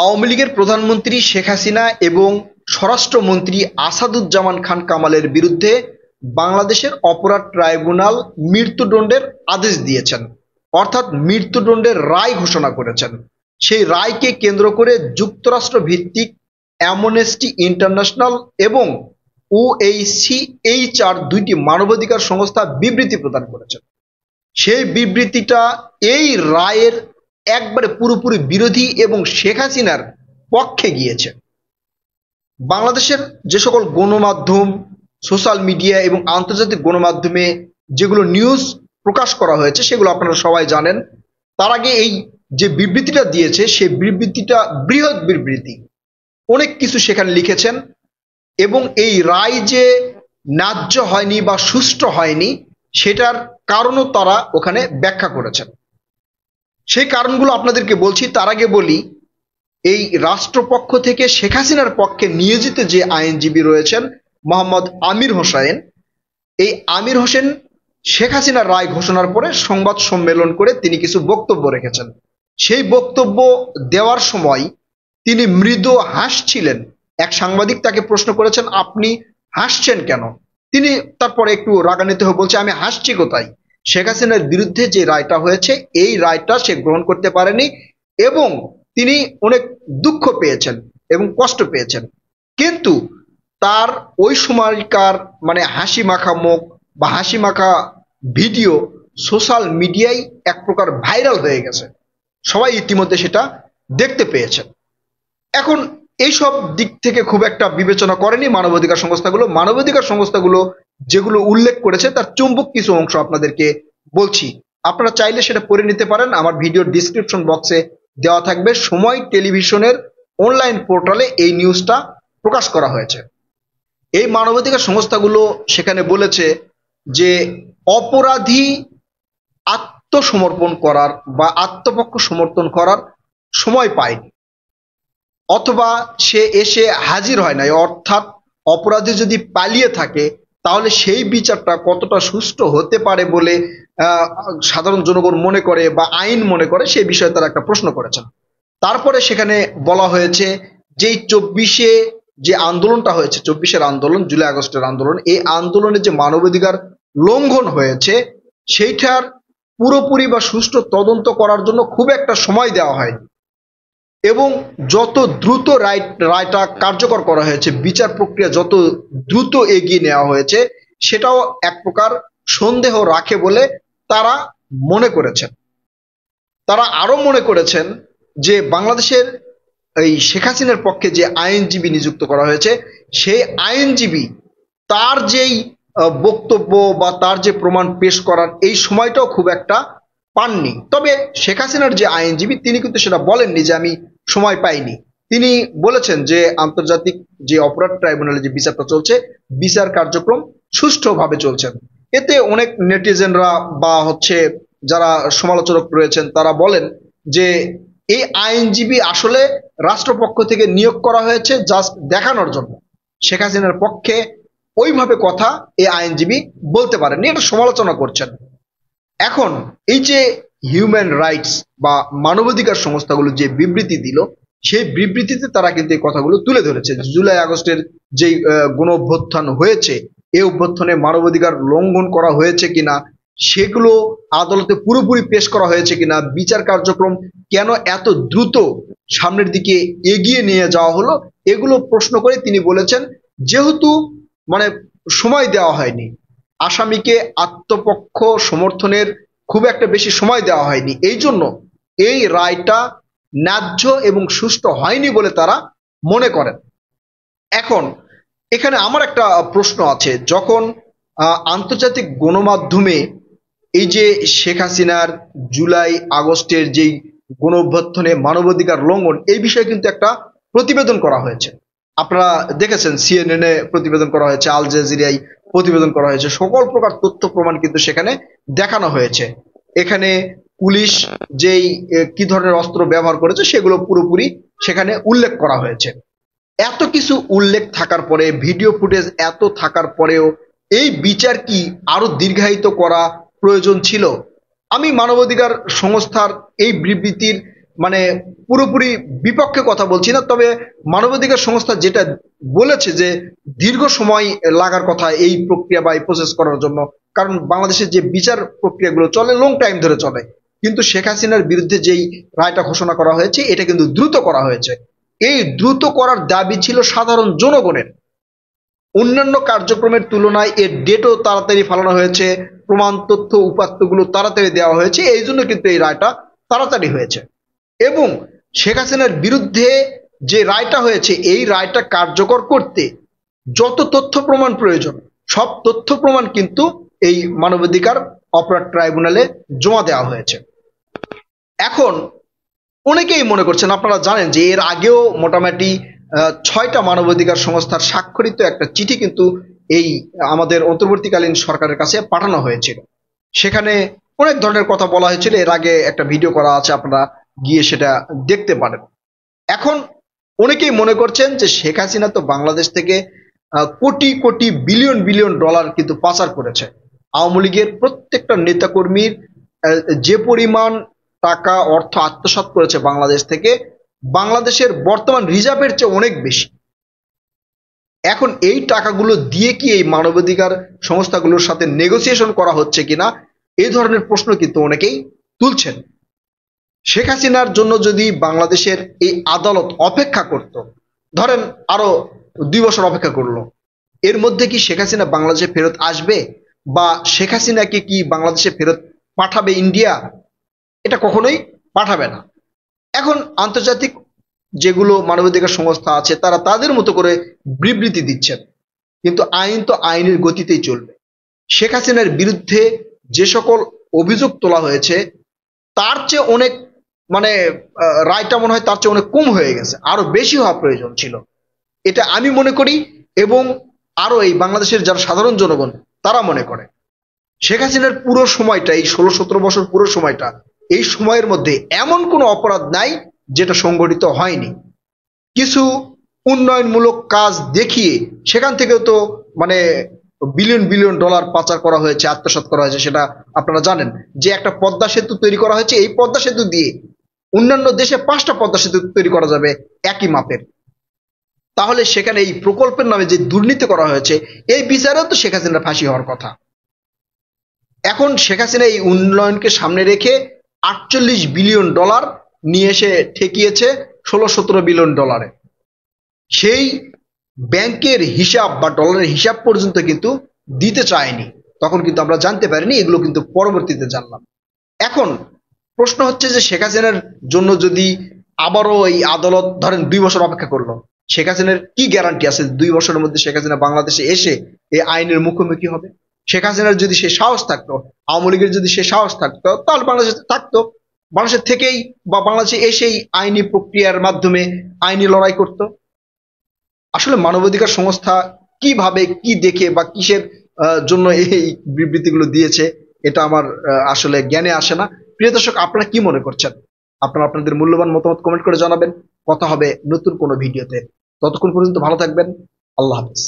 আওয়ামী লীগের প্রধানমন্ত্রী শেখ হাসিনা এবং স্বরাষ্ট্রমন্ত্রী আসাদুজ্জামান খান কামালের বিরুদ্ধে বাংলাদেশের অপরাধ ট্রাইব্যুনাল মৃত্যুদণ্ডের আদেশ দিয়েছেন, অর্থাৎ মৃত্যুদণ্ডের রায় ঘোষণা করেছেন। সেই রায়কে কেন্দ্র করে যুক্তরাষ্ট্র ভিত্তিক অ্যামনেস্টি ইন্টারন্যাশনাল এবং ওএইচসিএইচআর দুইটি মানবাধিকার সংস্থা বিবৃতি প্রদান করেছেন। সেই বিবৃতিটা এই রায়ের একবারে পুরোপুরি বিরোধী এবং শেখ হাসিনার পক্ষে গিয়েছে। বাংলাদেশের যে সকল গণমাধ্যম, সোশ্যাল মিডিয়া এবং আন্তর্জাতিক গণমাধ্যমে যেগুলো নিউজ প্রকাশ করা হয়েছে সেগুলো আপনারা সবাই জানেন। তার আগে এই যে বিবৃতিটা দিয়েছে সেই বিবৃতিটা বৃহৎ বিবৃতি, অনেক কিছু সেখানে লিখেছেন এবং এই রায় যে ন্যায্য হয়নি বা সুষ্ঠু হয়নি সেটার কারণও তারা ওখানে ব্যাখ্যা করেছেন। সেই কারণগুলো আপনাদেরকে বলছি। তার আগে বলি, এই রাষ্ট্রপক্ষ থেকে শেখ হাসিনার পক্ষে নিয়োজিত যে আইনজীবী রয়েছেন মোহাম্মদ আমির হোসেন, এই আমির হোসেন শেখ হাসিনার রায় ঘোষণার পরে সংবাদ সম্মেলন করে তিনি কিছু বক্তব্য রেখেছেন। সেই বক্তব্য দেওয়ার সময় তিনি মৃদু হাসছিলেন। এক সাংবাদিক তাকে প্রশ্ন করেছেন, আপনি হাসছেন কেন? তিনি তারপরে একটু রাগান্বিত হয়ে বলছে, আমি হাসছি কোথায়? শেখ হাসিনার বিরুদ্ধে যে রায়টা হয়েছে এই রায়টা সে গ্রহণ করতে পারেনি এবং তিনি অনেক দুঃখ পেয়েছেন এবং কষ্ট পেয়েছেন। কিন্তু তার ওই সময়কার মানে হাসি মাখা মুখ বা হাসি মাখা ভিডিও সোশ্যাল মিডিয়ায় এক প্রকার ভাইরাল হয়ে গেছে, সবাই ইতিমধ্যে সেটা দেখতে পেয়েছেন। এখন এইসব দিক থেকে খুব একটা বিবেচনা করেনি মানবাধিকার সংস্থাগুলো। মানবাধিকার সংস্থাগুলো যেগুলো উল্লেখ করেছে তার চুম্বক কিছু অংশ আপনাদেরকে বলছি, আপনারা চাইলে সেটা পড়ে নিতে পারেন। আমার ভিডিওর ডিসক্রিপশন বক্সে দেওয়া থাকবে। সময় টেলিভিশনের অনলাইন পোর্টালে এই নিউজটা প্রকাশ করা হয়েছে। এই মানবাধিকার সংস্থাগুলো সেখানে বলেছে যে অপরাধী আত্মসমর্পণ করার বা আত্মপক্ষ সমর্থন করার সময় পায়নি, অথবা সে এসে হাজির হয় নাই, অর্থাৎ অপরাধী যদি পালিয়ে থাকে তাহলে সেই বিচারটা কতটা সুষ্ঠু হতে পারে বলে সাধারণ জনগণ মনে করে বা আইন মনে করে, সেই বিষয়ে তারা একটা প্রশ্ন করেছেন। তারপরে সেখানে বলা হয়েছে যে 24-এ যে আন্দোলনটা হয়েছে, 24-এর আন্দোলন, জুলাই আগস্টের আন্দোলন, এই আন্দোলনে যে মানবাধিকার লঙ্ঘন হয়েছে সেইটার পুরোপুরি বা সুষ্ঠু তদন্ত করার জন্য খুব একটা সময় দেওয়া হয়নি এবং যত দ্রুত রায়টা কার্যকর করা হয়েছে, বিচার প্রক্রিয়া যত দ্রুত এগিয়ে নেওয়া হয়েছে সেটাও এক প্রকার সন্দেহ রাখে বলে তারা মনে করেছেন। তারা আরো মনে করেছেন যে বাংলাদেশের এই শেখ হাসিনার পক্ষে যে আইনজীবী নিযুক্ত করা হয়েছে সেই আইনজীবী তার যেই বক্তব্য বা তার যে প্রমাণ পেশ করার এই সময়টাও খুব একটা পাননি। তবে শেখ হাসিনার যে আইনজীবী তিনি কিন্তু সেটা বলেননি যে আমি সময় পাইনি। তিনি বলেছেন যে আন্তর্জাতিক যে অপরাধ ট্রাইব্যুনালে যে বিচারটা চলছে, বিচার কার্যক্রম সুষ্ঠুভাবে চলছে। এতে অনেক নেটিজেনরা বা যারা সমালোচক রয়েছেন তারা বলেন যে এই আইনজীবী আসলে রাষ্ট্রপক্ষ থেকে নিয়োগ করা হয়েছে জাস্ট দেখানোর জন্য, শেখ হাসিনার পক্ষে ওইভাবে কথা এই আইনজীবী বলতে পারেননি, এটা সমালোচনা করছেন। এখন এই যে হিউম্যান রাইটস বা মানবাধিকার সংস্থাগুলো যে বিবৃতি দিল সেই বিবৃতিতে তারা কিন্তু এই কথাগুলো তুলে ধরেছে। জুলাই আগস্টের যে গণ অভ্যুত্থান হয়েছে এই অভ্যুত্থানে মানবাধিকার লঙ্ঘন করা হয়েছে কিনা, সেগুলো আদালতে পুরোপুরি পেশ করা হয়েছে কিনা, বিচার কার্যক্রম কেন এত দ্রুত সামনের দিকে এগিয়ে নিয়ে যাওয়া হলো, এগুলো প্রশ্ন করে তিনি বলেছেন যেহেতু মানে সময় দেওয়া হয়নি, আসামিকে আত্মপক্ষ সমর্থনের খুব একটা বেশি সময় দেওয়া হয়নি, এই জন্য এই রায়টা ন্যায্য এবং সুষ্ঠু হয়নি বলে তারা মনে করেন। এখন এখানে আমার একটা প্রশ্ন আছে, যখন আন্তর্জাতিক গণমাধ্যমে এই যে শেখ হাসিনার জুলাই আগস্টের যেই গণ অভ্যুত্থানে মানবাধিকার লঙ্ঘন এই বিষয়ে কিন্তু একটা প্রতিবেদন করা হয়েছে, আপনারা দেখেছেন CNN-এ প্রতিবেদন করা হয়েছে, আল জাজিরায় প্রতিবেদন করা হয়েছে, সকল প্রকার তথ্য প্রমাণ কিন্তু সেখানে দেখানো হয়েছে। এখানে পুলিশ যেই কি ধরনের অস্ত্র ব্যবহার করেছে সেগুলো পুরোপুরি সেখানে উল্লেখ করা হয়েছে। এত কিছু উল্লেখ থাকার পরে, ভিডিও ফুটেজ এত থাকার পরেও এই বিচার কি আরো দীর্ঘায়িত করা প্রয়োজন ছিল? আমি মানবাধিকার সংস্থার এই বিবৃতির মানে পুরোপুরি বিপক্ষে কথা বলছি না, তবে মানবাধিকার সংস্থা যেটা বলেছে যে দীর্ঘ সময় লাগার কথা এই প্রক্রিয়া বা এই প্রসেস করার জন্য, কারণ বাংলাদেশের যে বিচার প্রক্রিয়াগুলো চলে লং টাইম ধরে চলে, কিন্তু শেখ হাসিনার বিরুদ্ধে যেই রায়টা ঘোষণা করা হয়েছে এটা কিন্তু দ্রুত করা হয়েছে। এই দ্রুত করার দাবি ছিল সাধারণ জনগণের। অন্যান্য কার্যক্রমের তুলনায় এর ডেটও তাড়াতাড়ি ফালানো হয়েছে, প্রমাণ তথ্য উপাত্তগুলো তাড়াতাড়ি দেওয়া হয়েছে, এই জন্য কিন্তু এই রায়টা তাড়াতাড়ি হয়েছে। এবং শেখ হাসিনার বিরুদ্ধে যে রায়টা হয়েছে এই রায়টা কার্যকর করতে যত তথ্য প্রমাণ প্রয়োজন সব তথ্য প্রমাণ কিন্তু এই মানবাধিকার অপরাধ ট্রাইব্যুনালে জমা দেওয়া হয়েছে। এখন অনেকেই মনে করছেন, আপনারা জানেন যে এর আগেও মোটামুটি 6টা মানবাধিকার সংস্থার স্বাক্ষরিত একটা চিঠি কিন্তু এই আমাদের অন্তর্বর্তীকালীন সরকারের কাছে পাঠানো হয়েছিল। সেখানে অনেক ধরনের কথা বলা হয়েছিল, এর আগে একটা ভিডিও করা আছে, আপনারা গিয়ে সেটা দেখতে পারেন। এখন অনেকেই মনে করছেন যে শেখ হাসিনা তো বাংলাদেশ থেকে crore crore billion billion dollar কিন্তু পাচার করেছে। আওয়ামী লীগের প্রত্যেকটা নেতাকর্মীর যে পরিমাণ টাকা অর্থ আত্মসাৎ করেছে বাংলাদেশ থেকে, বাংলাদেশের বর্তমান রিজার্ভের চেয়ে অনেক বেশি। এখন এই টাকাগুলো দিয়ে কি এই মানবাধিকার সংস্থাগুলোর সাথে নেগোসিয়েশন করা হচ্ছে কিনা, এই ধরনের প্রশ্ন কিন্তু অনেকেই তুলছেন। শেখ হাসিনার জন্য যদি বাংলাদেশের এই আদালত অপেক্ষা করত, ধরেন আরো 2 বছর অপেক্ষা করলো, এর মধ্যে কি শেখ হাসিনা বাংলাদেশে ফেরত আসবে বা শেখ হাসিনাকে কি বাংলাদেশে ফেরত পাঠাবে ইন্ডিয়া? এটা কখনোই পাঠাবে না। এখন আন্তর্জাতিক যেগুলো মানবাধিকার সংস্থা আছে তারা তাদের মতো করে বিবৃতি দিচ্ছেন, কিন্তু আইন তো আইনের গতিতেই চলবে। শেখ হাসিনার বিরুদ্ধে যে সকল অভিযোগ তোলা হয়েছে তার চেয়ে অনেক মানে রায়টা মনে হয় তার চেয়ে অনেক কম হয়ে গেছে, আরো বেশি হওয়া প্রয়োজন ছিল, এটা আমি মনে করি। এবং আরো এই বাংলাদেশের যারা সাধারণ জনগণ তারা মনে করে শেখ হাসিনার পুরো সময়টা, এই 16-17 বছর পুরো সময়টা, এই সময়ের মধ্যে এমন কোনো অপরাধ নাই যেটা সংগঠিত হয়নি। কিছু উন্নয়নমূলক কাজ দেখিয়ে সেখান থেকেও তো মানে বিলিয়ন বিলিয়ন ডলার পাচার করা হয়েছে, আত্মসাৎ করা হয়েছে। সেটা আপনারা জানেন যে একটা পদ্মা সেতু তৈরি করা হয়েছে, এই পদ্মা সেতু দিয়ে অন্যান্য দেশে 5টা পদ্মা সেতু তৈরি করা যাবে একই মাপের। তাহলে সেখানে এই প্রকল্পের নামে যে দুর্নীতি করা হয়েছে এই বিচারেও তো শেখ হাসিনার ফাঁসি হওয়ার কথা। এখন শেখ হাসিনা এই উন্নয়নকে সামনে রেখে 48 বিলিয়ন ডলার নিয়ে এসে ঠেকিয়েছে 16-17 বিলিয়ন ডলারে। সেই ব্যাংকের হিসাব বা ডলারের হিসাব পর্যন্ত কিন্তু দিতে চায়নি, তখন কিন্তু আমরা জানতে পারিনি, এগুলো কিন্তু পরবর্তীতে জানলাম। এখন প্রশ্ন হচ্ছে যে শেখ হাসিনার জন্য যদি আবারও এই আদালত ধরেন 2 বছর অপেক্ষা করলো, শেখ হাসিনার কি গ্যারান্টি আছে 2 বছরের মধ্যে শেখ হাসিনা বাংলাদেশে এসে এই আইনের মুখোমুখি হবে? শেখ হাসিনার যদি সে সাহস থাকতো, আওয়ামী লীগের যদি সে সাহস থাকতো, তাহলে বাংলাদেশে থাকতো, বাংলাদেশের থেকেই বা বাংলাদেশে এসেই আইনি প্রক্রিয়ার মাধ্যমে আইনি লড়াই করত। আসলে মানবাধিকার সংস্থা কিভাবে কি দেখে বা কিসের জন্য এই বিবৃতিগুলো দিয়েছে এটা আমার আসলে জ্ঞানে আসে না। প্রিয় দর্শক, আপনারা কি মনে করছেন? আপনারা আপনাদের মূল্যবান মতামত কমেন্ট করে জানাবেন। কথা হবে নতুন কোনো ভিডিওতে। ততক্ষণ পর্যন্ত ভালো থাকবেন। আল্লাহ হাফেজ।